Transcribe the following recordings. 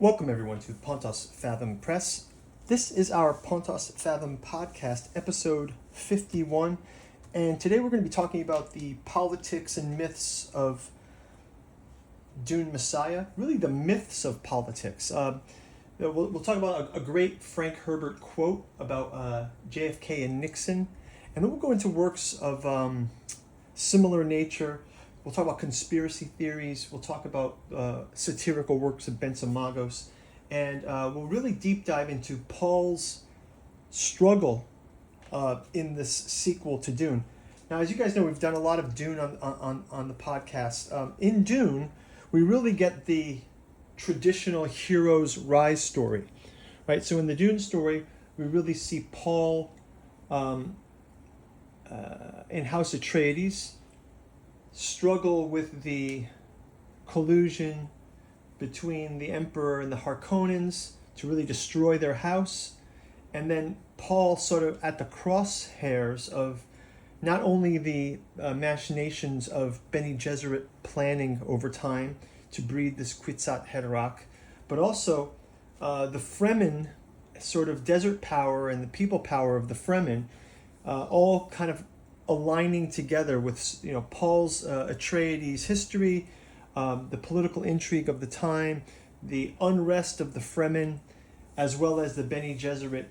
Welcome everyone to Pontos Fathom Press. This is our Pontos Fathom podcast, episode 51, and today we're going to be talking about the politics and myths of Dune Messiah, really the myths of politics. We'll talk about a great Frank Herbert quote about JFK and Nixon, and then we'll go into works of similar nature. We'll talk about conspiracy theories. We'll talk about satirical works of Bensa Magos. And we'll really deep dive into Paul's struggle in this sequel to Dune. Now, as you guys know, we've done a lot of Dune on the podcast. In Dune, we really get the traditional hero's rise story, right? So in the Dune story, we really see Paul in House Atreides struggle with the collusion between the Emperor and the Harkonnens to really destroy their house. And then Paul sort of at the crosshairs of not only the machinations of Bene Gesserit planning over time to breed this Kwisatz Haderach, but also the Fremen sort of desert power and the people power of the Fremen all kind of aligning together with, Paul's Atreides history, the political intrigue of the time, the unrest of the Fremen, as well as the Bene Gesserit,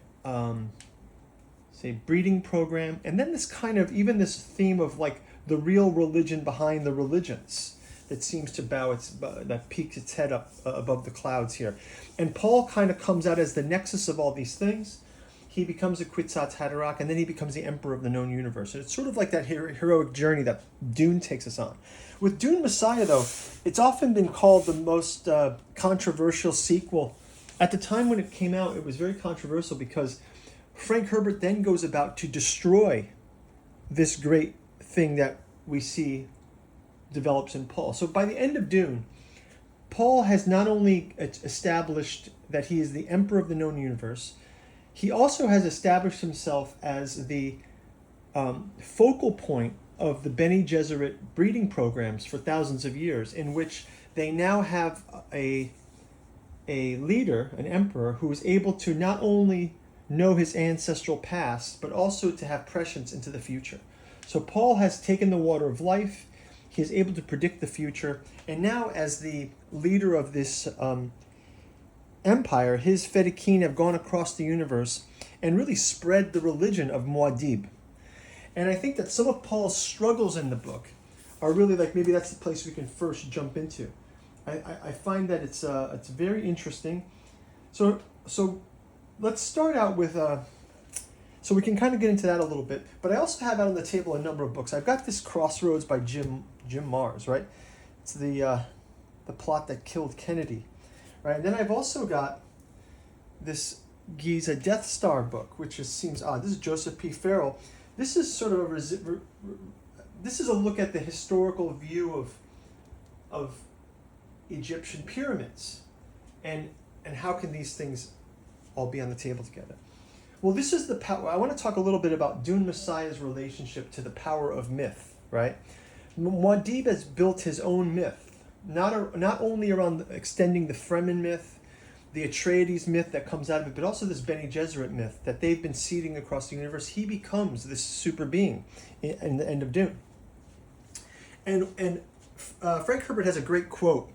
breeding program, and then this kind of, even this theme of like the real religion behind the religions that seems to that peeks its head up above the clouds here. And Paul kind of comes out as the nexus of all these things. He becomes a Kwisatz Haderach, and then he becomes the emperor of the known universe. And it's sort of like that heroic journey that Dune takes us on. With Dune Messiah, though, it's often been called the most controversial sequel. At the time when it came out, it was very controversial because Frank Herbert then goes about to destroy this great thing that we see develops in Paul. So by the end of Dune, Paul has not only established that he is the emperor of the known universe, he also has established himself as the focal point of the Bene Gesserit breeding programs for thousands of years, in which they now have a leader, an emperor, who is able to not only know his ancestral past, but also to have prescience into the future. So Paul has taken the water of life, he is able to predict the future, and now as the leader of this empire, his Fedaykin have gone across the universe and really spread the religion of Muad'Dib. And I think that some of Paul's struggles in the book are really like, maybe that's the place we can first jump into. I find that it's very interesting. So let's start out with, so we can kind of get into that a little bit, but I also have out on the table a number of books. I've got this Crossroads by Jim Marrs, right? It's the plot that killed Kennedy. Right, and then I've also got this Giza Death Star book, which seems odd. This is Joseph P. Farrell. This is sort of this is a look at the historical view of Egyptian pyramids, and how can these things all be on the table together? Well, this is the power. I want to talk a little bit about Dune Messiah's relationship to the power of myth. Right, Muad'Dib has built his own myth. Not only around extending the Fremen myth, the Atreides myth that comes out of it, but also this Bene Gesserit myth that they've been seeding across the universe. He becomes this super being in the end of Dune. And Frank Herbert has a great quote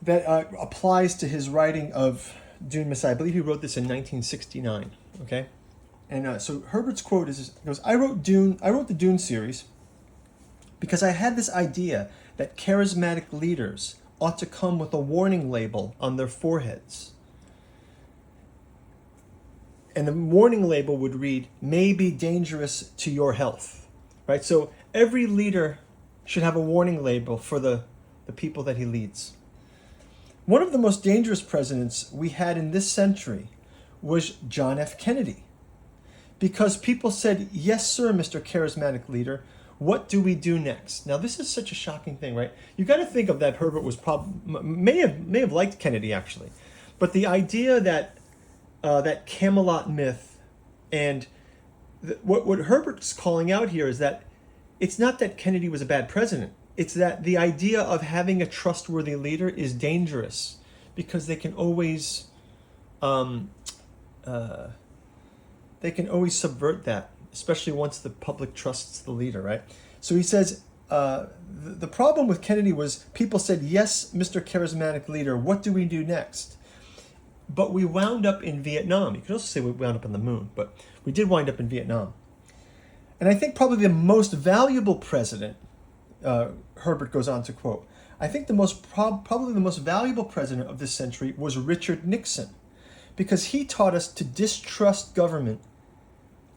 that applies to his writing of Dune Messiah. I believe he wrote this in 1969. Okay, and so Herbert's quote goes, "I wrote the Dune series because I had this idea that charismatic leaders ought to come with a warning label on their foreheads. And the warning label would read, 'May be dangerous to your health.'" Right? So every leader should have a warning label for the people that he leads. One of the most dangerous presidents we had in this century was John F. Kennedy. Because people said, "Yes, sir, Mr. Charismatic Leader. What do we do next?" Now, this is such a shocking thing, right? You got to think of that. Herbert was may have liked Kennedy actually, but the idea that that Camelot myth and what Herbert's calling out here is that it's not that Kennedy was a bad president. It's that the idea of having a trustworthy leader is dangerous because they can always subvert that, especially once the public trusts the leader, right? So he says, the problem with Kennedy was people said, yes, Mr. Charismatic Leader, what do we do next? But we wound up in Vietnam. You could also say we wound up on the moon, but we did wind up in Vietnam. And I think probably the most valuable president, Herbert goes on to quote, I think probably the most valuable president of this century was Richard Nixon, because he taught us to distrust government,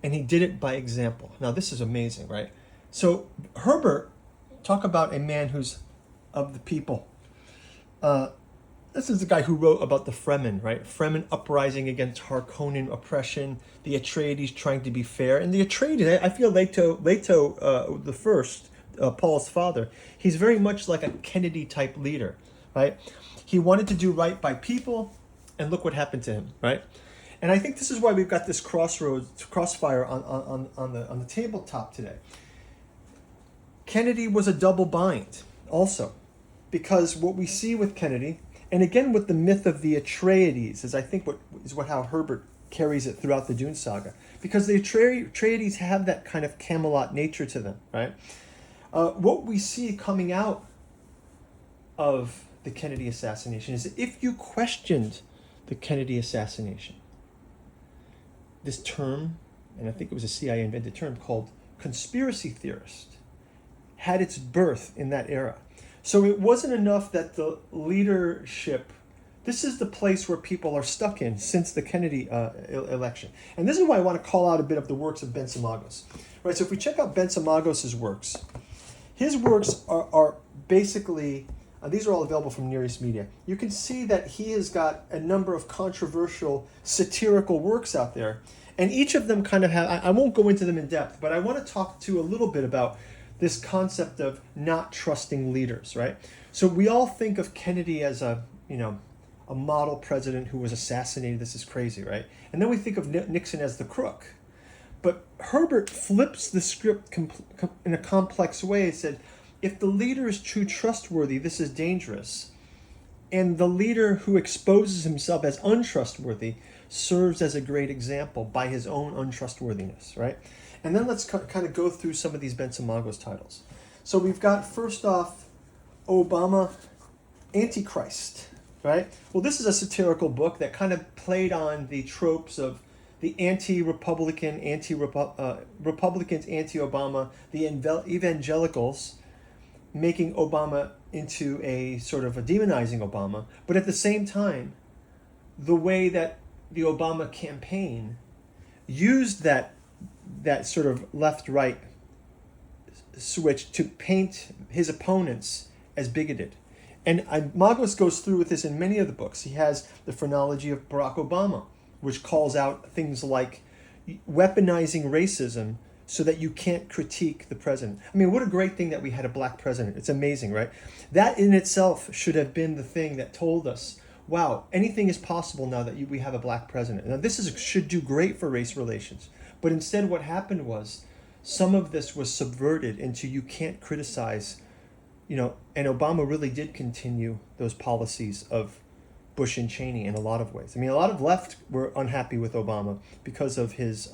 and he did it by example. Now, this is amazing, right? So Herbert, talk about a man who's of the people. This is the guy who wrote about the Fremen, right? Fremen uprising against Harkonnen oppression, the Atreides trying to be fair. And the Atreides, I feel Leto the first, Paul's father, he's very much like a Kennedy-type leader, right? He wanted to do right by people, and look what happened to him, right? And I think this is why we've got this crossfire on the tabletop today. Kennedy was a double bind also, because what we see with Kennedy, and again with the myth of the Atreides, is I think how Herbert carries it throughout the Dune saga, because the Atreides have that kind of Camelot nature to them, right? What we see coming out of the Kennedy assassination is that if you questioned the Kennedy assassination, this term, and I think it was a CIA invented term called conspiracy theorist, had its birth in that era. So it wasn't enough that the leadership, this is the place where people are stuck in since the Kennedy election. And this is why I want to call out a bit of the works of Bensa Magos. Right, so if we check out Bensa Magos' works, his works are basically, these are all available from Near East Media. You can see that he has got a number of controversial satirical works out there. And each of them kind of have, I won't go into them in depth, but I want to talk to a little bit about this concept of not trusting leaders, right? So we all think of Kennedy as a model president who was assassinated. This is crazy, right? And then we think of Nixon as the crook. But Herbert flips the script in a complex way. He said, if the leader is too trustworthy, this is dangerous. And the leader who exposes himself as untrustworthy serves as a great example by his own untrustworthiness, right? And then let's kind of go through some of these Bensa Magos titles. So we've got, first off, Obama, Antichrist, right? Well, this is a satirical book that kind of played on the tropes of the anti-Republican, Republicans anti-Obama, the evangelicals making Obama into a sort of a demonizing Obama, but at the same time, the way that the Obama campaign used that sort of left-right switch to paint his opponents as bigoted. And Magos goes through with this in many of the books. He has the phrenology of Barack Obama, which calls out things like weaponizing racism so that you can't critique the president. I mean, what a great thing that we had a black president. It's amazing, right? That in itself should have been the thing that told us, wow, anything is possible now that we have a black president. Now, should do great for race relations. But instead what happened was some of this was subverted into you can't criticize, and Obama really did continue those policies of Bush and Cheney in a lot of ways. I mean, a lot of left were unhappy with Obama because of his,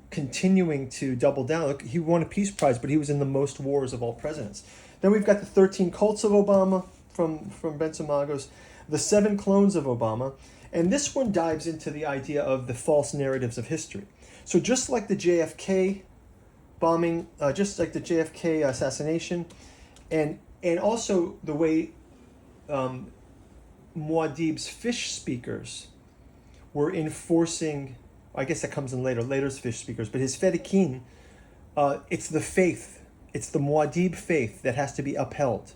continuing to double down. Look, he won a Peace Prize, but he was in the most wars of all presidents. Then we've got the 13 Cults of Obama from Bensa Magos, the 7 Clones of Obama, and this one dives into the idea of the false narratives of history. So just like the JFK bombing, just like the JFK assassination, and also the way Muad'Dib's fish speakers were enforcing, I guess that comes in later's fish speakers, but his Fedaykin, it's the faith, it's the Muad'Dib faith that has to be upheld.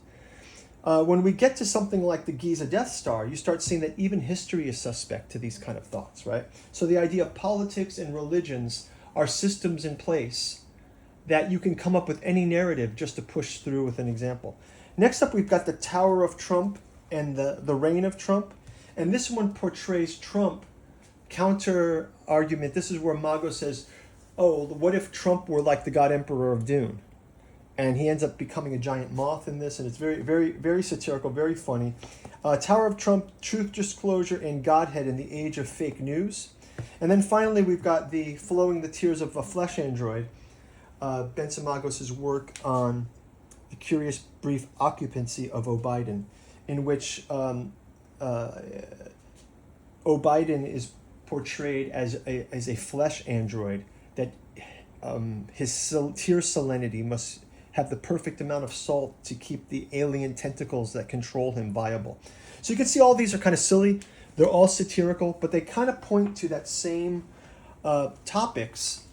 When we get to something like the Giza Death Star, you start seeing that even history is suspect to these kind of thoughts, right? So the idea of politics and religions are systems in place that you can come up with any narrative just to push through with an example. Next up, we've got the Tower of Trump and the Reign of Trump. And this one portrays Trump, counter argument. This is where Mago says, oh, what if Trump were like the God Emperor of Dune? and he ends up becoming a giant moth in this, and it's very, very, very satirical, very funny. Tower of Trump, Truth, Disclosure, and Godhead in the Age of Fake News. And then finally, we've got the Flowing the Tears of a Flesh Android, Bensa Magos' work on the curious brief occupancy of O'Biden, in which O'Biden is portrayed as a flesh android, that his tear salinity must have the perfect amount of salt to keep the alien tentacles that control him viable. So you can see all these are kind of silly. They're all satirical, but they kind of point to that same topics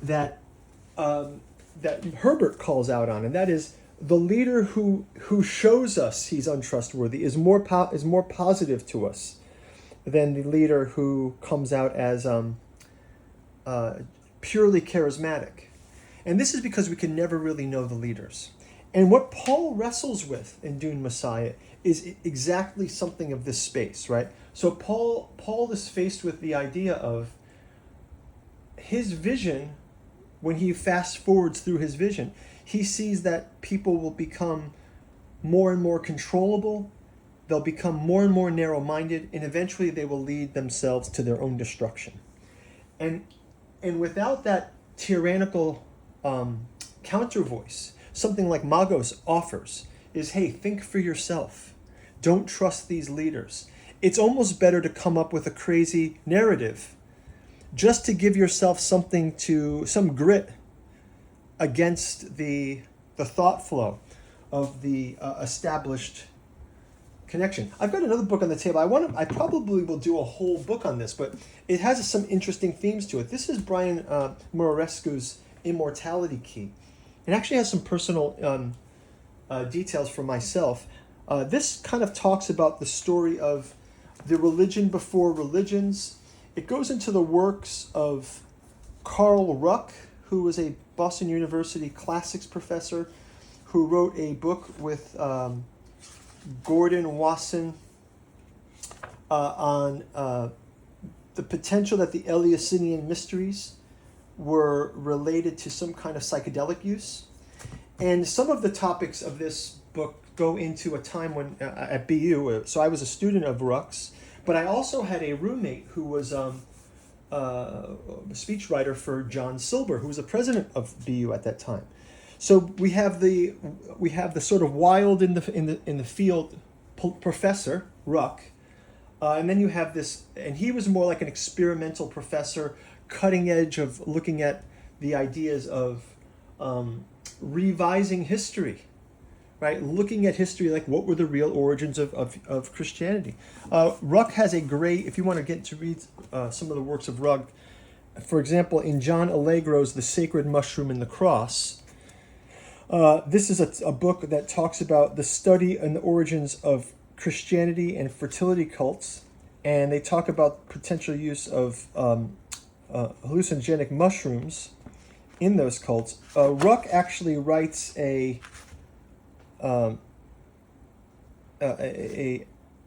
that that Herbert calls out on, and that is the leader who shows us he's untrustworthy is more positive to us than the leader who comes out as purely charismatic. And this is because we can never really know the leaders. And what Paul wrestles with in Dune Messiah is exactly something of this space, right? So Paul is faced with the idea of his vision. When he fast forwards through his vision, he sees that people will become more and more controllable, they'll become more and more narrow-minded, and eventually they will lead themselves to their own destruction. And without that tyrannical counter voice, something like Magos offers is, hey, think for yourself. Don't trust these leaders. It's almost better to come up with a crazy narrative just to give yourself some grit against the thought flow of the established connection. I've got another book on the table. I probably will do a whole book on this, but it has some interesting themes to it. This is Brian Murarescu's Immortality Key. It actually has some personal details for myself. This kind of talks about the story of the religion before religions. It goes into the works of Carl Ruck, who was a Boston University classics professor who wrote a book with Gordon Wasson on the potential that the Eleusinian mysteries were related to some kind of psychedelic use. And some of the topics of this book go into a time when at BU, so I was a student of Ruck's, but I also had a roommate who was a speechwriter for John Silber, who was the president of BU at that time. So we have the sort of wild in the field professor Ruck, and then you have this, and he was more like an experimental professor, cutting edge of looking at the ideas of revising history, right? Looking at history, like what were the real origins of Christianity. Ruck has a great, if you want to get to read some of the works of Ruck, for example, in John Allegro's The Sacred Mushroom and the Cross, this is a book that talks about the study and the origins of Christianity and fertility cults, and they talk about potential use of hallucinogenic mushrooms in those cults. Ruck actually writes a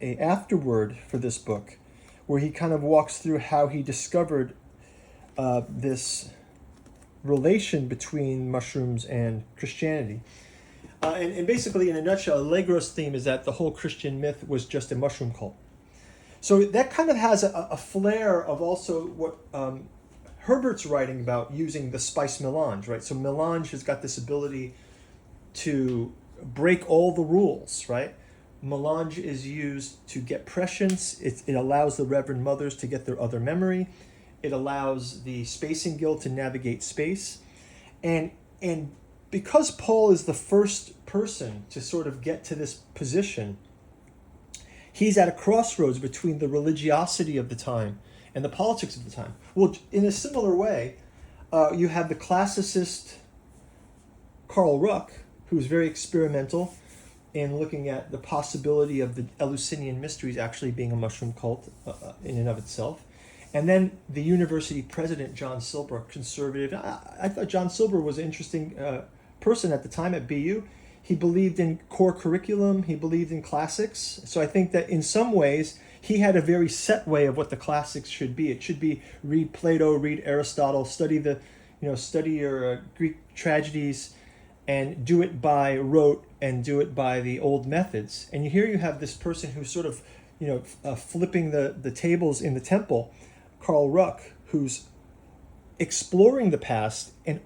afterword for this book, where he kind of walks through how he discovered this relation between mushrooms and Christianity. And basically, in a nutshell, Allegro's theme is that the whole Christian myth was just a mushroom cult. So that kind of has a flair of also what Herbert's writing about, using the spice melange, right? So melange has got this ability to break all the rules, right? Melange is used to get prescience. It allows the Reverend Mothers to get their other memory. It allows the Spacing Guild to navigate space. And because Paul is the first person to sort of get to this position, he's at a crossroads between the religiosity of the time and the politics of the time. Well, in a similar way, you have the classicist Carl Ruck, who's very experimental in looking at the possibility of the Eleusinian mysteries actually being a mushroom cult in and of itself. And then the university president, John Silber, conservative. I thought John Silber was an interesting person at the time at BU. He believed in core curriculum. He believed in classics. So I think that in some ways, he had a very set way of what the classics should be. It should be read Plato, read Aristotle, study your Greek tragedies, and do it by rote and do it by the old methods. And here you have this person who's sort of, flipping the tables in the temple, Karl Ruck, who's exploring the past and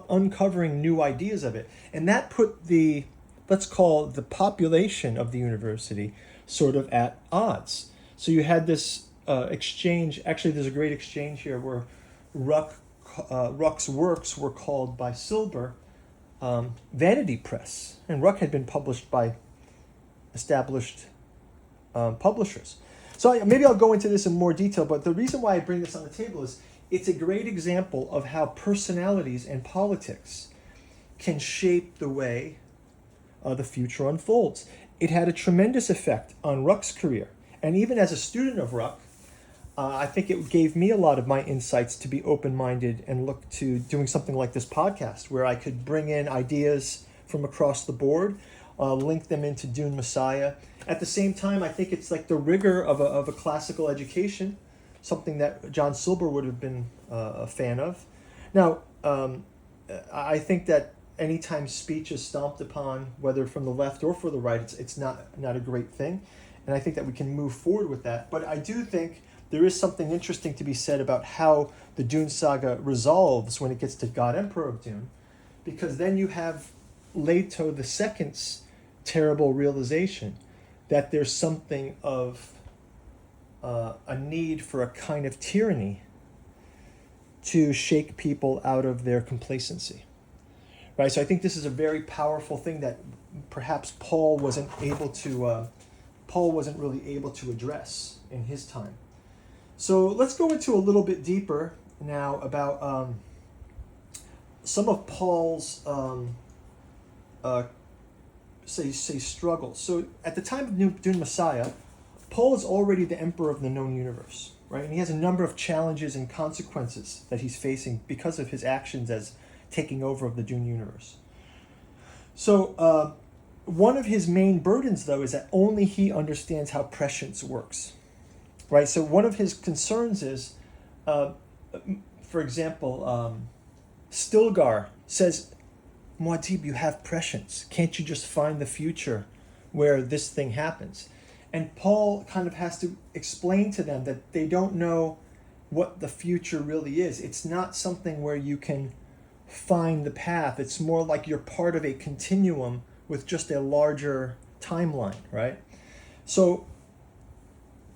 uncovering new ideas of it. And that put the, let's call it the population of the university sort of at odds. So you had this exchange. Actually, there's a great exchange here where Ruck's works were called by Silber vanity press, and Ruck had been published by established publishers. So maybe I'll go into this in more detail, but the reason why I bring this on the table is it's a great example of how personalities and politics can shape the way the future unfolds. It had a tremendous effect on Ruck's career, and even as a student of Ruck, I think it gave me a lot of my insights to be open-minded and look to doing something like this podcast, where I could bring in ideas from across the board, link them into Dune Messiah. At the same time, I think it's like the rigor of a classical education, something that John Silber would have been a fan of. Now, I think that anytime speech is stomped upon, whether from the left or for the right, it's not a great thing. And I think that we can move forward with that. But I do think there is something interesting to be said about how the Dune saga resolves when it gets to God Emperor of Dune, because then you have Leto II's terrible realization that there's something of a need for a kind of tyranny to shake people out of their complacency. Right? So I think this is a very powerful thing that perhaps Paul wasn't really able to address in his time. So let's go into a little bit deeper now about some of Paul's struggles. So at the time of Dune Messiah, Paul is already the emperor of the known universe, right? And he has a number of challenges and consequences that he's facing because of his actions as taking over of the Dune universe. So one of his main burdens, though, is that only he understands how prescience works. Right, so one of his concerns is, for example, Stilgar says, Muad'Dib, you have prescience. Can't you just find the future where this thing happens? And Paul kind of has to explain to them that they don't know what the future really is. It's not something where you can find the path. It's more like you're part of a continuum with just a larger timeline, right? So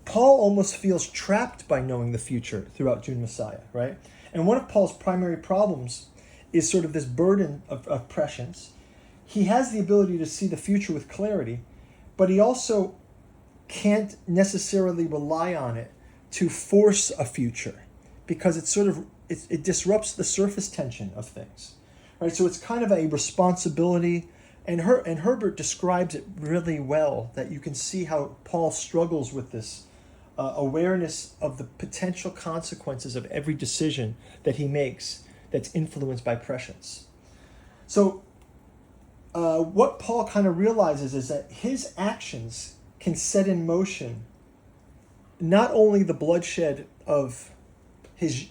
Paul almost feels trapped by knowing the future throughout Dune Messiah, right? And one of Paul's primary problems is sort of this burden of prescience. He has the ability to see the future with clarity, but he also can't necessarily rely on it to force a future, because it disrupts the surface tension of things, right? So it's kind of a responsibility, and Herbert describes it really well, that you can see how Paul struggles with this awareness of the potential consequences of every decision that he makes that's influenced by prescience. So what Paul kind of realizes is that his actions can set in motion not only the bloodshed of his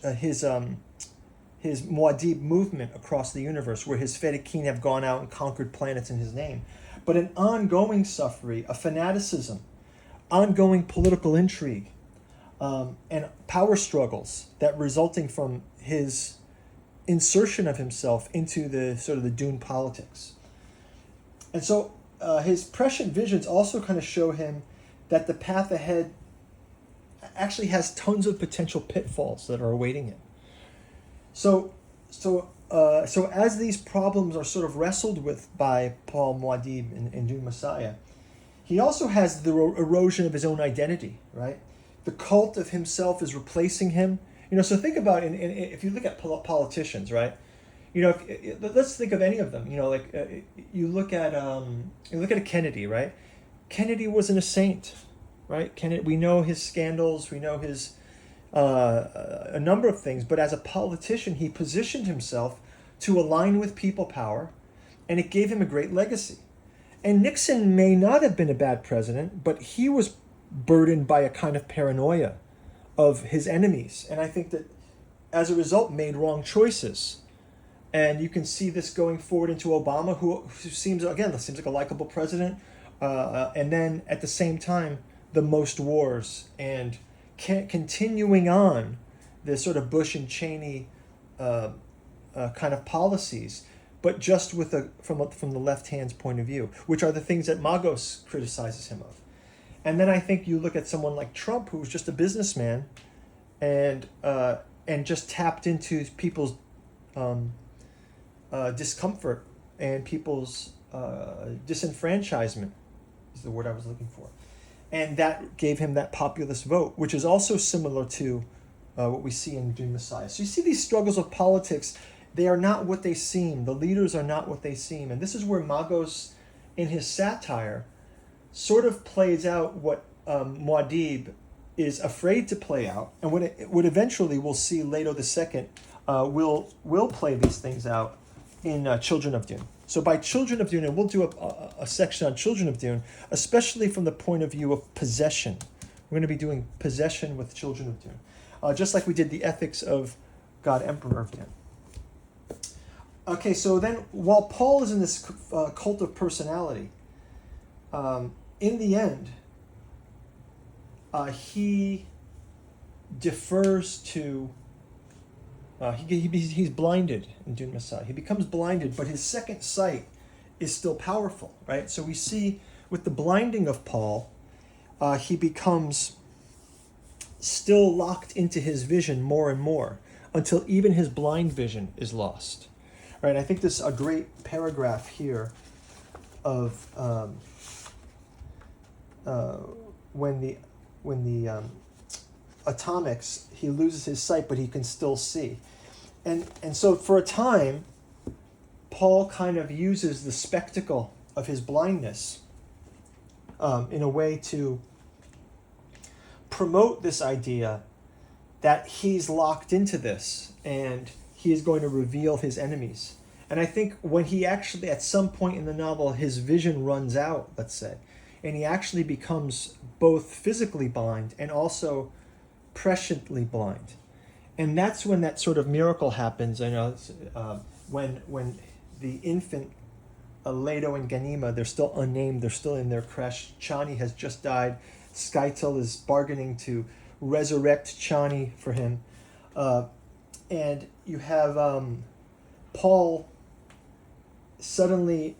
Muad'Dib movement across the universe, where his Fedaykin have gone out and conquered planets in his name, but an ongoing suffering, a fanaticism, ongoing political intrigue, and power struggles that resulting from his insertion of himself into the sort of the Dune politics. And so his prescient visions also kind of show him that the path ahead actually has tons of potential pitfalls that are awaiting him. So as these problems are sort of wrestled with by Paul Muad'Dib in Dune Messiah, he also has the erosion of his own identity, right? The cult of himself is replacing him. So think about if you look at politicians, right? Let's think of any of them. You look at a Kennedy, right? Kennedy wasn't a saint, right? Kennedy, we know his scandals, we know his a number of things, but as a politician, he positioned himself to align with people power, and it gave him a great legacy. And Nixon may not have been a bad president, but he was burdened by a kind of paranoia of his enemies. And I think that as a result made wrong choices And you can see this going forward into Obama, who seems like a likable president. And then at the same time, the most wars and continuing on this sort of Bush and Cheney kind of policies, but just with from the left hand's point of view, which are the things that Magos criticizes him of. And then I think you look at someone like Trump, who was just a businessman, and just tapped into people's discomfort and people's disenfranchisement is the word I was looking for. And that gave him that populist vote, which is also similar to what we see in Dune Messiah. So you see these struggles of politics. They are not what they seem. The leaders are not what they seem. And this is where Magos, in his satire, sort of plays out what Muad'Dib is afraid to play out. And what eventually we'll see Leto II will play these things out in Children of Dune. So by Children of Dune, and we'll do a section on Children of Dune, especially from the point of view of possession. We're going to be doing possession with Children of Dune, just like we did the ethics of God Emperor of Dune. Okay, so then while Paul is in this cult of personality, in the end, he defers to... he's blinded in Dune Messiah. He becomes blinded, but his second sight is still powerful, right? So we see with the blinding of Paul, he becomes still locked into his vision more and more until even his blind vision is lost, right? I think this is a great paragraph here of when the atomics, he loses his sight, but he can still see. And so for a time, Paul kind of uses the spectacle of his blindness in a way to promote this idea that he's locked into this and he is going to reveal his enemies. And I think when he actually, at some point in the novel, his vision runs out, let's say, and he actually becomes both physically blind and also presciently blind. And that's when that sort of miracle happens. I know when the infant Leto and Ganima, they're still unnamed, they're still in their creche. Chani has just died. Skytel is bargaining to resurrect Chani for him. And you have Paul suddenly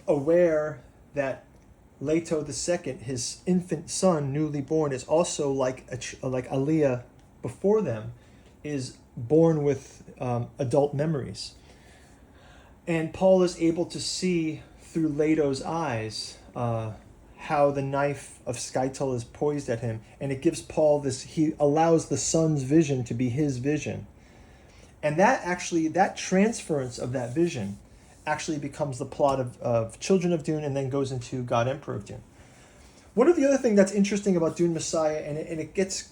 aware that Leto II, his infant son, newly born, is also like Aliyah before them, is born with adult memories. And Paul is able to see through Leto's eyes how the knife of Skytel is poised at him. And it gives Paul this, he allows the son's vision to be his vision. And that transference of that vision actually becomes the plot of Children of Dune and then goes into God Emperor of Dune. One of the other things that's interesting about Dune Messiah, and it gets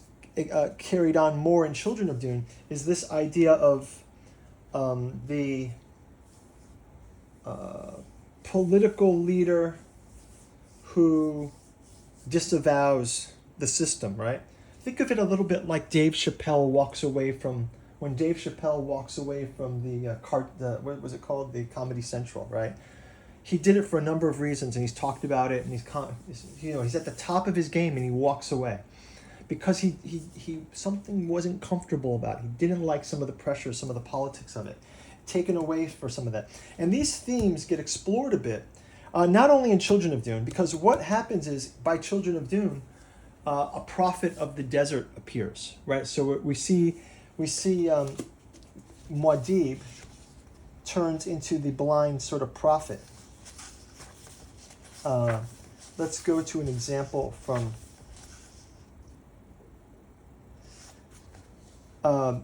carried on more in Children of Dune, is this idea of the political leader who disavows the system, right? Think of it a little bit like Dave Chappelle walks away from... When Dave Chappelle walks away from what was it called? The Comedy Central, right? He did it for a number of reasons, and he's talked about it, and he's at the top of his game, and he walks away because he something wasn't comfortable about it. He didn't like some of the pressure, some of the politics of it, taken away for some of that. And these themes get explored a bit, not only in Children of Dune, because what happens is by Children of Dune, a prophet of the desert appears, right? So we see Muad'Dib turns into the blind sort of prophet. Let's go to an example from Paul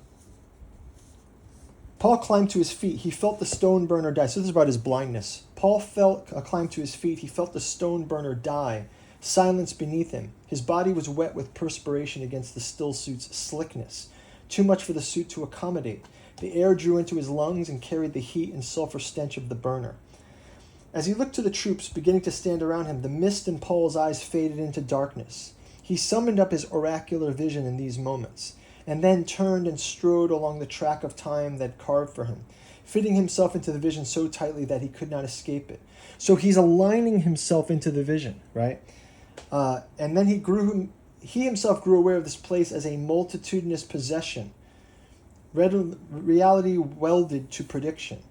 climbed to his feet. He felt the stone burner die. So this is about his blindness. Paul climbed to his feet. He felt the stone burner die. Silence beneath him. His body was wet with perspiration against the still suit's slickness. Too much for the suit to accommodate. The air drew into his lungs and carried the heat and sulfur stench of the burner. As he looked to the troops beginning to stand around him, the mist in Paul's eyes faded into darkness. He summoned up his oracular vision in these moments, and then turned and strode along the track of time that carved for him. fitting himself into the vision so tightly that he could not escape it. So he's aligning himself into the vision, right? And then he himself grew aware of this place as a multitudinous possession, reality welded to prediction.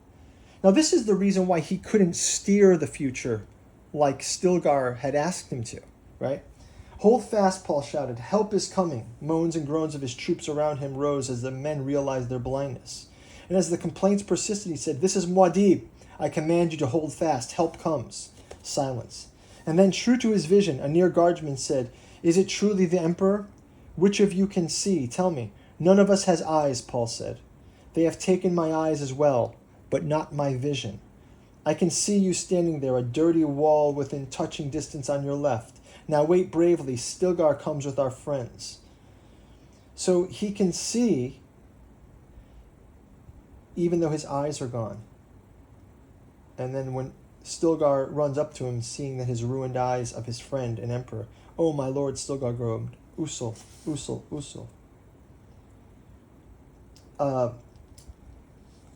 Now, this is the reason why he couldn't steer the future like Stilgar had asked him to, right? Hold fast, Paul shouted. Help is coming. Moans and groans of his troops around him rose as the men realized their blindness. And as the complaints persisted, he said, This is Muad'Dib. I command you to hold fast. Help comes. Silence. And then, true to his vision, a near guardsman said, Is it truly the Emperor? Which of you can see? Tell me. None of us has eyes, Paul said. They have taken my eyes as well, but not my vision. I can see you standing there, a dirty wall within touching distance on your left. Now wait bravely. Stilgar comes with our friends. So he can see, even though his eyes are gone. And then when Stilgar runs up to him, seeing that his ruined eyes of his friend and emperor, Oh, my lord, Stilgar groaned, Usul, Usul, Usul.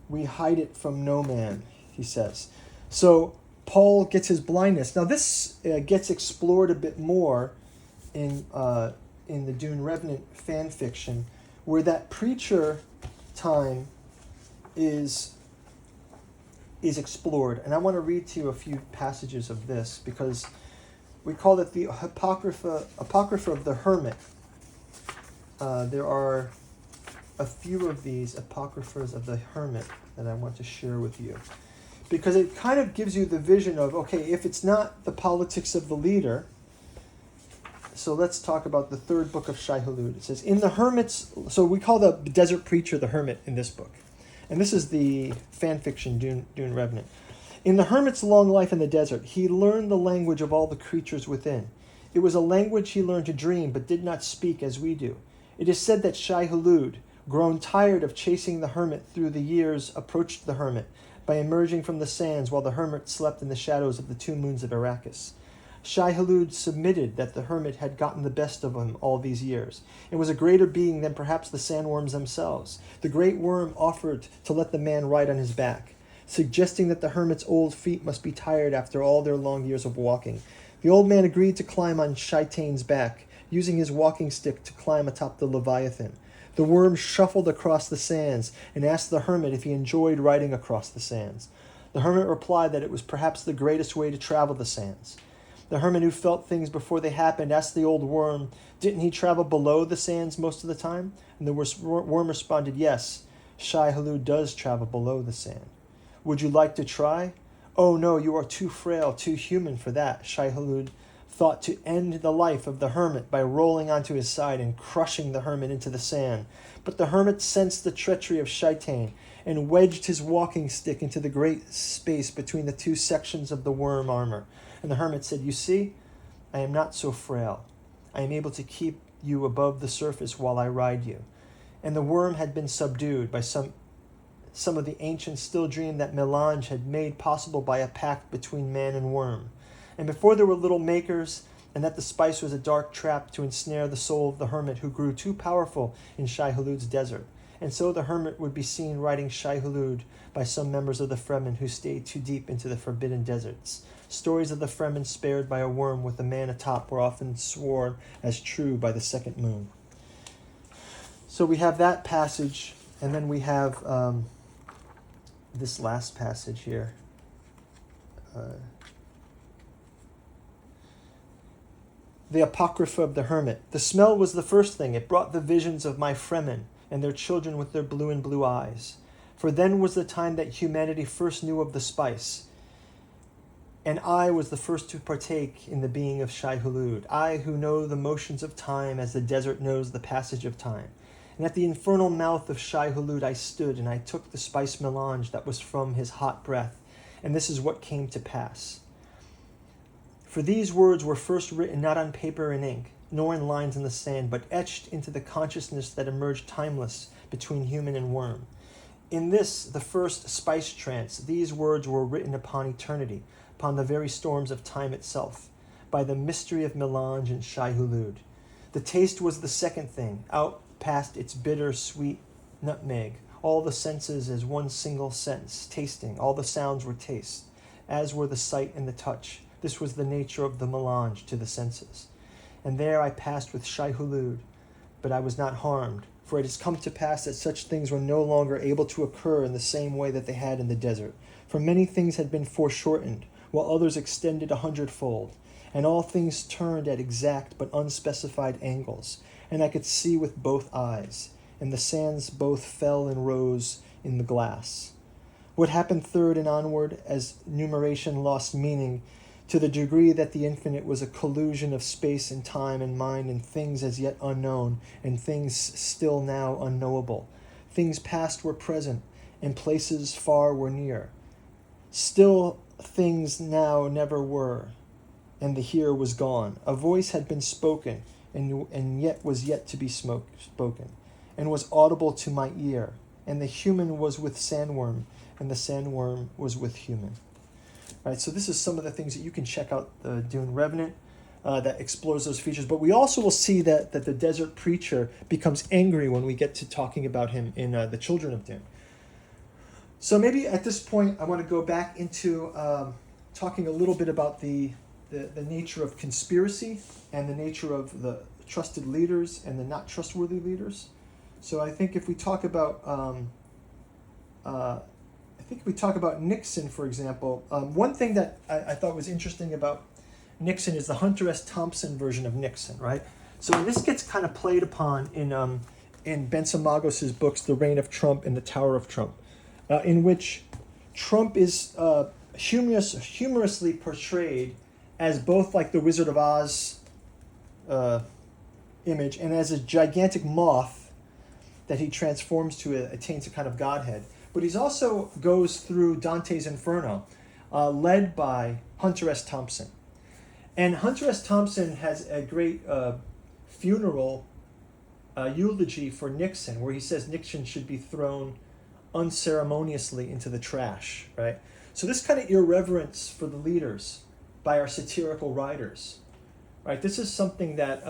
We hide it from no man, he says. So Paul gets his blindness. Now this gets explored a bit more in the Dune Revenant fan fiction, where that preacher time is explored. And I want to read to you a few passages of this, because we call it the Apocrypha of the Hermit. There are a few of these Apocryphas of the Hermit that I want to share with you, because it kind of gives you the vision of, okay, if it's not the politics of the leader. So let's talk about the third book of Shai Hulud. It says, in the hermit's, so we call the desert preacher the hermit in this book. And this is the fan fiction Dune Revenant. In the hermit's long life in the desert, he learned the language of all the creatures within. It was a language he learned to dream, but did not speak as we do. It is said that Shai Hulud, grown tired of chasing the hermit through the years, approached the hermit by emerging from the sands while the hermit slept in the shadows of the 2 moons of Arrakis. Shai Hulud submitted that the hermit had gotten the best of him all these years, and was a greater being than perhaps the sandworms themselves. The great worm offered to let the man ride on his back, suggesting that the hermit's old feet must be tired after all their long years of walking. The old man agreed to climb on Shaitane's back, using his walking stick to climb atop the Leviathan. The worm shuffled across the sands and asked the hermit if he enjoyed riding across the sands. The hermit replied that it was perhaps the greatest way to travel the sands. The hermit, who felt things before they happened, asked the old worm, didn't he travel below the sands most of the time? And the worm responded, yes, Shai Hulud does travel below the sand. Would you like to try? Oh no, you are too frail, too human for that. Shai Hulud thought to end the life of the hermit by rolling onto his side and crushing the hermit into the sand. But the hermit sensed the treachery of Shaitane and wedged his walking stick into the great space between the 2 sections of the worm armor. And the hermit said, you see, I am not so frail. I am able to keep you above the surface while I ride you. And the worm had been subdued by some of the ancients still dreamed that melange had made possible by a pact between man and worm. And before there were little makers, and that the spice was a dark trap to ensnare the soul of the hermit, who grew too powerful in Shai Hulud's desert. And so the hermit would be seen riding Shai Hulud by some members of the Fremen who stayed too deep into the forbidden deserts. Stories of the Fremen spared by a worm with a man atop were often sworn as true by the second moon. So we have that passage, and then we have this last passage here. The Apocrypha of the Hermit. The smell was the first thing. It brought the visions of my Fremen and their children with their blue and blue eyes. For then was the time that humanity first knew of the spice. And I was the first to partake in the being of Shai Hulud, I who know the motions of time as the desert knows the passage of time. And at the infernal mouth of Shai Hulud I stood, and I took the spice melange that was from his hot breath. And this is what came to pass. For these words were first written not on paper and ink, nor in lines in the sand, but etched into the consciousness that emerged timeless between human and worm. In this, the first spice trance, these words were written upon eternity, upon the very storms of time itself, by the mystery of melange and Shai Hulud. The taste was the second thing, out past its bitter, sweet nutmeg, all the senses as one single sense, tasting. All the sounds were taste, as were the sight and the touch. This was the nature of the melange to the senses. And there I passed with Shai Hulud, but I was not harmed, for it has come to pass that such things were no longer able to occur in the same way that they had in the desert. For many things had been foreshortened, while others extended 100-fold, and all things turned at exact but unspecified angles, and I could see with both eyes, and the sands both fell and rose in the glass. What happened third and onward, as numeration lost meaning, to the degree that the infinite was a collusion of space and time and mind and things as yet unknown and things still now unknowable. Things past were present, and places far were near. Still things now never were, and the here was gone. A voice had been spoken, and yet was yet to be spoken, and was audible to my ear. And the human was with sandworm, and the sandworm was with human. Right, so this is some of the things that you can check out the Dune Revenant that explores those features. But we also will see that the desert preacher becomes angry when we get to talking about him in the Children of Dune. So maybe at this point I want to go back into talking a little bit about the nature of conspiracy and the nature of the trusted leaders and the not trustworthy leaders. So I think if we talk about Nixon, for example, one thing that I thought was interesting about Nixon is the Hunter S. Thompson version of Nixon, right? So this gets kind of played upon in Bensa Magos' books, The Reign of Trump and The Tower of Trump, in which Trump is humorously portrayed as both like the Wizard of Oz image and as a gigantic moth that he transforms to attains a kind of godhead. But he also goes through Dante's Inferno, led by Hunter S. Thompson. And Hunter S. Thompson has a great funeral eulogy for Nixon, where he says Nixon should be thrown unceremoniously into the trash, right? So this kind of irreverence for the leaders by our satirical writers, right? This is something that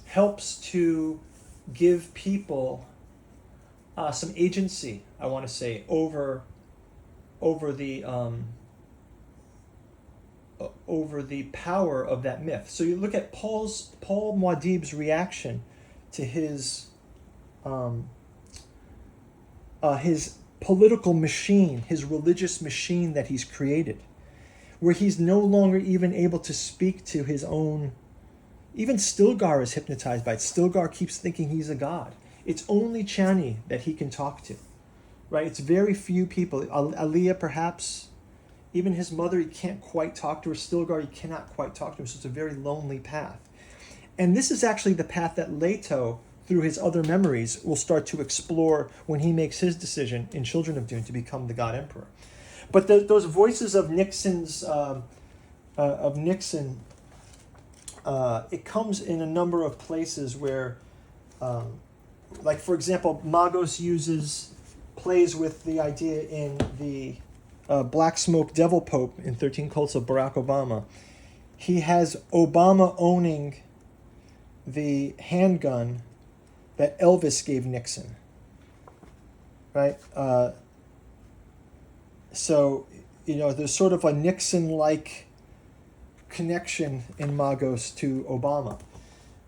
helps to give people some agency, I want to say, over the power of that myth. So you look at Paul Muad'Dib's reaction to his political machine, his religious machine that he's created, where he's no longer even able to speak to his own. Even Stilgar is hypnotized by it. Stilgar keeps thinking he's a god. It's only Chani that he can talk to, right? It's very few people. Aliyah, perhaps, even his mother, he can't quite talk to her. Stilgar, he cannot quite talk to him. So it's a very lonely path. And this is actually the path that Leto, through his other memories, will start to explore when he makes his decision in Children of Dune to become the God Emperor. But those voices of Nixon's, it comes in a number of places where, like for example, Magos plays with the idea in the Black Smoke Devil Pope in 13 Cults of Barack Obama. He has Obama owning the handgun that Elvis gave Nixon, right? So, there's sort of a Nixon-like connection in Magos to Obama.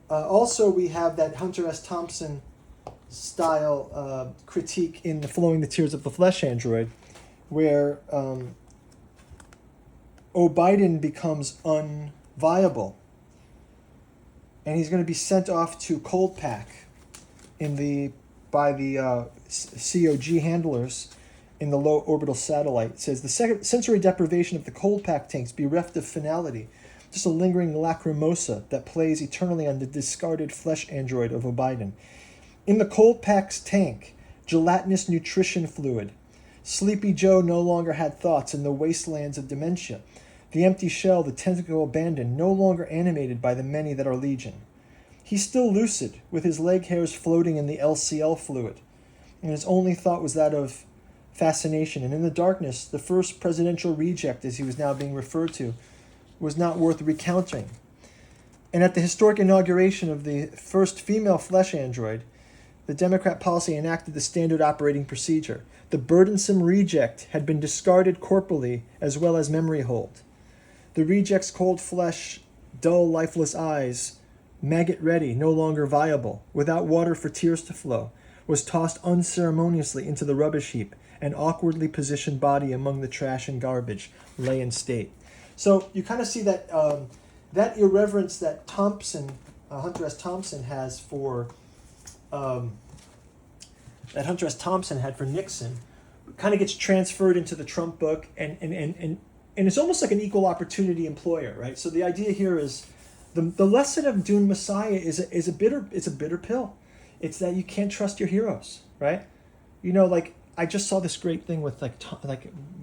Also, we have that Hunter S. Thompson style critique in the Flowing the Tears of the Flesh android, where O'Biden becomes unviable, and he's going to be sent off to Cold Pack by the COG handlers in the low orbital satellite. It says the sensory deprivation of the Cold Pack tanks bereft of finality, just a lingering lacrimosa that plays eternally on the discarded flesh android of O'Biden. In the Cold Pack's tank, gelatinous nutrition fluid. Sleepy Joe no longer had thoughts in the wastelands of dementia. The empty shell, the tentacle abandoned, no longer animated by the many that are legion. He's still lucid, with his leg hairs floating in the LCL fluid, and his only thought was that of fascination. And in the darkness, the first presidential reject, as he was now being referred to, was not worth recounting. And at the historic inauguration of the first female flesh android, the Democrat policy enacted the standard operating procedure. The burdensome reject had been discarded corporally as well as memory hold. The reject's cold flesh, dull, lifeless eyes, maggot ready, no longer viable, without water for tears to flow, was tossed unceremoniously into the rubbish heap. An awkwardly positioned body among the trash and garbage lay in state. So you kind of see that that irreverence that Hunter S. Thompson has for that Hunter S. Thompson had for Nixon, kind of gets transferred into the Trump book, and it's almost like an equal opportunity employer, right? So the idea here is the lesson of Dune Messiah is a bitter pill. It's that you can't trust your heroes, right? You know, like I just saw this great thing with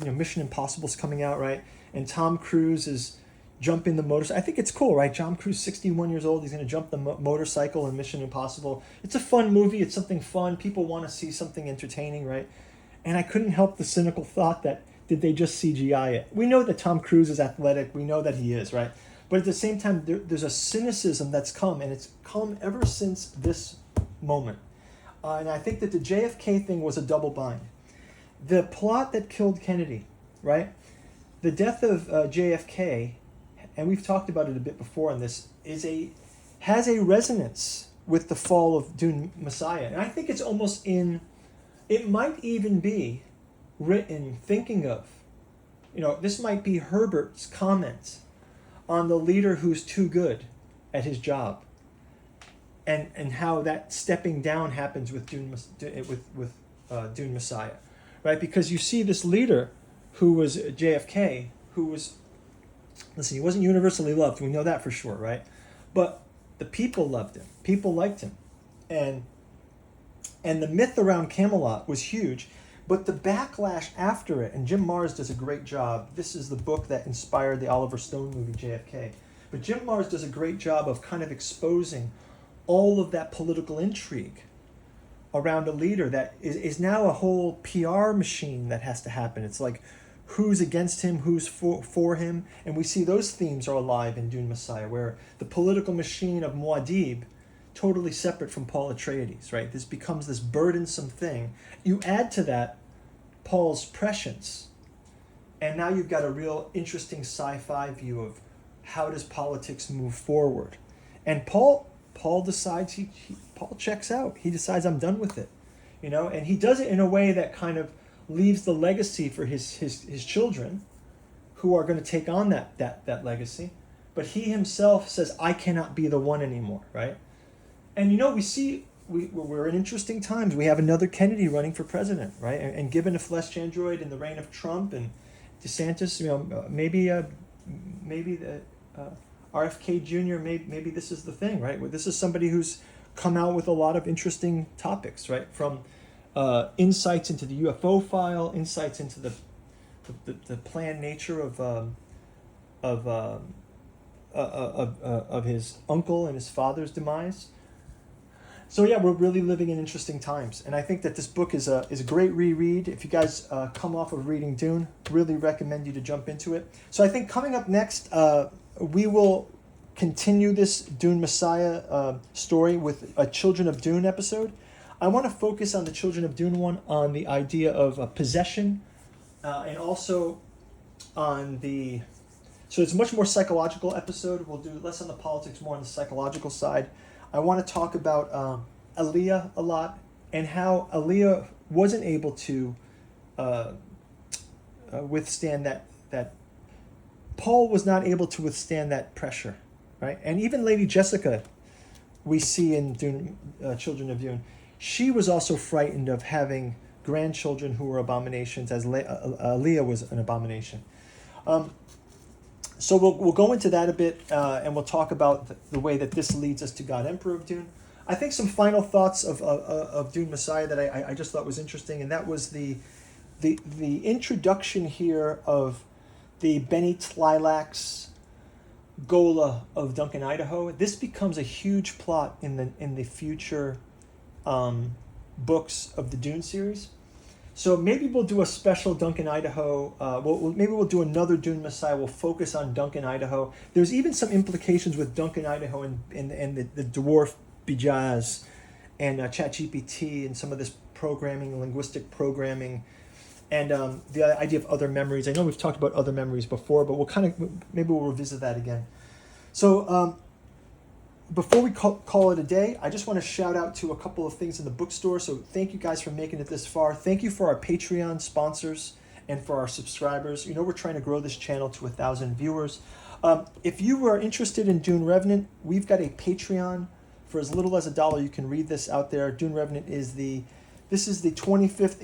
Mission Impossible's coming out, right? And Tom Cruise is jumping the motorcycle. I think it's cool, right? Tom Cruise, 61 years old, he's going to jump the motorcycle in Mission Impossible. It's a fun movie. It's something fun. People want to see something entertaining, right? And I couldn't help the cynical thought that, did they just CGI it? We know that Tom Cruise is athletic. We know that he is, right? But at the same time, there's a cynicism that's come, and it's come ever since this moment. And I think that the JFK thing was a double bind. The plot that killed Kennedy, right? The death of JFK, and we've talked about it a bit before on this, has a resonance with the fall of Dune Messiah. And I think it's almost it might even be written thinking of, this might be Herbert's comment on the leader who's too good at his job. And how that stepping down happens with Dune Messiah, right? Because you see this leader who was JFK, who was, listen, he wasn't universally loved. We know that for sure, right? But the people loved him. People liked him. And the myth around Camelot was huge. But the backlash after it, and Jim Marrs does a great job. This is the book that inspired the Oliver Stone movie, JFK. But Jim Marrs does a great job of kind of exposing all of that political intrigue around a leader that is now a whole PR machine that has to happen. It's like, who's against him, who's for him, and we see those themes are alive in Dune Messiah, where the political machine of Muad'Dib, totally separate from Paul Atreides, right? This becomes this burdensome thing. You add to that Paul's prescience, and now you've got a real interesting sci-fi view of how does politics move forward. And Paul decides, Paul checks out. He decides, I'm done with it, and he does it in a way that kind of leaves the legacy for his children, who are going to take on that legacy. But he himself says, I cannot be the one anymore, right? And we're in interesting times. We have another Kennedy running for president, right? And given a flesh android in the reign of Trump and DeSantis, maybe the RFK Jr., maybe this is the thing, right? This is somebody who's come out with a lot of interesting topics, right? From insights into the UFO file, insights into the planned nature of his uncle and his father's demise. So yeah, we're really living in interesting times, and I think that this book is a great reread. If you guys come off of reading Dune, really recommend you to jump into it. So I think coming up next, we will continue this Dune Messiah story with a Children of Dune episode. I want to focus on the Children of Dune one, on the idea of possession, and also on so it's a much more psychological episode. We'll do less on the politics, more on the psychological side. I want to talk about Aaliyah a lot, and how Aaliyah wasn't able to withstand that Paul was not able to withstand that pressure, right? And even Lady Jessica, we see in Dune, Children of Dune, she was also frightened of having grandchildren who were abominations, as Aaliyah was an abomination. So we'll go into that a bit, and we'll talk about the way that this leads us to God Emperor of Dune. I think some final thoughts of Dune Messiah that I just thought was interesting, and that was the introduction here of the Benny Tlilax Gola of Duncan, Idaho. This becomes a huge plot in the future books of the Dune series. So maybe we'll do a special Duncan, Idaho. Maybe we'll do another Dune Messiah. We'll focus on Duncan, Idaho. There's even some implications with Duncan, Idaho, and the dwarf Bijaz and ChatGPT and some of this programming, linguistic programming, and the idea of other memories. I know we've talked about other memories before, but maybe we'll revisit that again. So before we call it a day, I just want to shout out to a couple of things in the bookstore. So thank you guys for making it this far. Thank you for our Patreon sponsors and for our subscribers. We're trying to grow this channel to 1,000 viewers. If you are interested in Dune Revenant, we've got a Patreon. For as little as $1, you can read this out there. Dune Revenant is the 25th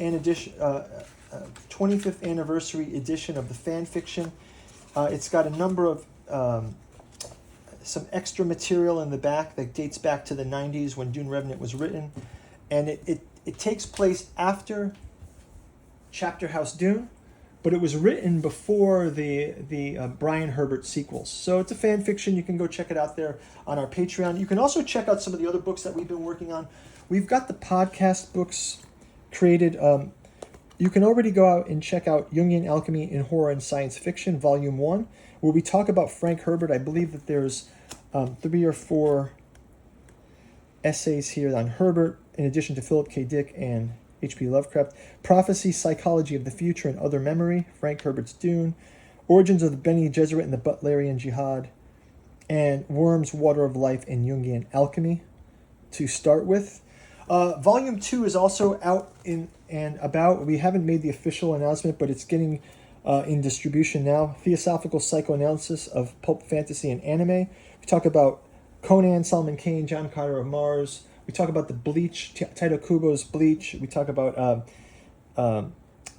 anniversary edition of the fan fiction. It's got a number of some extra material in the back that dates back to the 90s when Dune Revenant was written, and it takes place after Chapter House Dune, but it was written before the Brian Herbert sequels. So it's a fan fiction. You can go check it out there on our Patreon. You can also check out some of the other books that we've been working on. We've got the podcast books created. You can already go out and check out Jungian Alchemy in Horror and Science Fiction, Volume 1, where we talk about Frank Herbert. I believe that there's 3 or 4 essays here on Herbert, in addition to Philip K. Dick and H.P. Lovecraft. Prophecy, Psychology of the Future and Other Memory, Frank Herbert's Dune. Origins of the Bene Gesserit and the Butlerian Jihad. And Worms, Water of Life, and Jungian Alchemy to start with. Volume 2 is also out and about. We haven't made the official announcement, but it's getting in distribution now. Theosophical Psychoanalysis of Pulp Fantasy and Anime. We talk about Conan, Solomon Kane, John Carter of Mars. We talk about the Bleach, Taito Kubo's Bleach. We talk about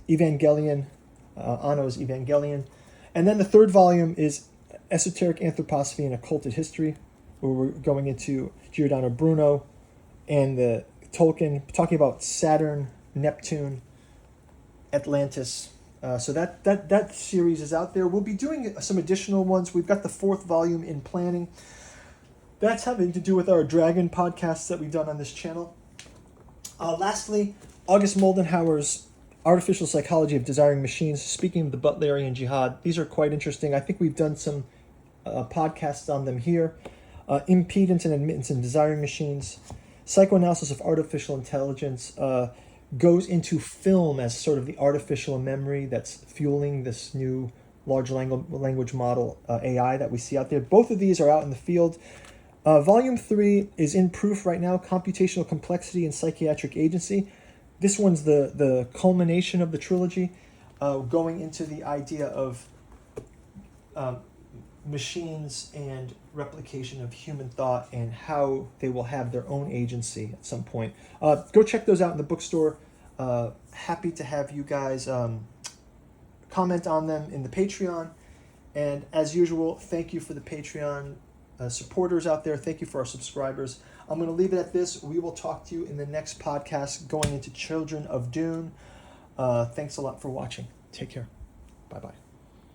Evangelion, Anno's Evangelion. And then the third volume is Esoteric Anthroposophy and Occulted History, where we're going into Giordano Bruno and the Tolkien, talking about Saturn, Neptune, Atlantis. So that series is out there. We'll be doing some additional ones. We've got the 4th volume in planning. That's having to do with our Dragon podcasts that we've done on this channel. Lastly, August Moldenhauer's Artificial Psychology of Desiring Machines. Speaking of the Butlerian Jihad, these are quite interesting. I think we've done some podcasts on them here. Impedance and Admittance in Desiring Machines. Psychoanalysis of Artificial Intelligence goes into film as sort of the artificial memory that's fueling this new large language model AI that we see out there. Both of these are out in the field. Volume 3 is in proof right now, Computational Complexity and Psychiatric Agency. This one's the culmination of the trilogy, going into the idea of machines and replication of human thought and how they will have their own agency at some point. Go check those out in the bookstore. Happy to have you guys comment on them in the Patreon. And as usual, thank you for the Patreon supporters out there. Thank you for our subscribers. I'm going to leave it at this. We will talk to you in the next podcast going into Children of Dune. Thanks a lot for watching. Take care. Bye-bye.